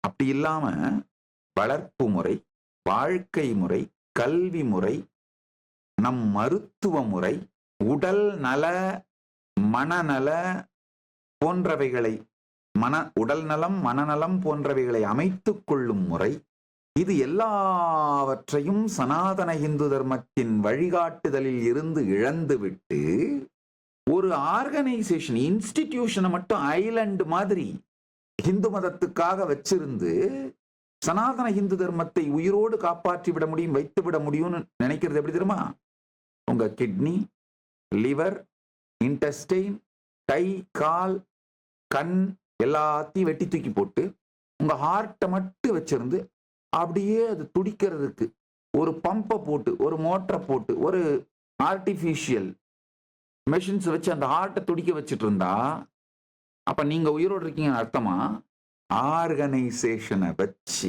அப்படி இல்லாம வளர்ப்பு முறை, வாழ்க்கை முறை, கல்வி முறை, நம் மருத்துவ முறை, உடல் நல, மனநல போன்றவைகளை உடல் நலம், மனநலம் போன்றவைகளை அமைத்துக் கொள்ளும் முறை, இது எல்லாவற்றையும் சனாதன இந்து தர்மத்தின் வழிகாட்டுதலில் இருந்து இழந்துவிட்டு ஒரு ஆர்கனைசேஷன், இன்ஸ்டிடியூஷனை மட்டும் ஐலண்ட் மாதிரி இந்து மதத்துக்காக வச்சிருந்து சனாதன இந்து தர்மத்தை உயிரோடு காப்பாற்றி விட முடியும், வைத்து விட முடியும்னு நினைக்கிறது எப்படி தெரியுமா? உங்க கிட்னி, லிவர், இன்டெஸ்டைன், கை, கால், கண் எல்லாத்தையும் வெட்டி தூக்கி போட்டு உங்க ஹார்ட்டை மட்டும் வச்சிருந்து அப்படியே அது துடிக்கிறதுக்கு ஒரு பம்பை போட்டு, ஒரு மோட்டரை போட்டு, ஒரு ஆர்டிபிஷியல் மெஷின்ஸ் வச்சு அந்த ஹார்ட்டை துடிக்க வச்சுட்டு இருந்தா அப்ப நீங்க உயிரோடு இருக்கீங்கன்னு அர்த்தமா? ஆர்கனைசேஷனை வச்சு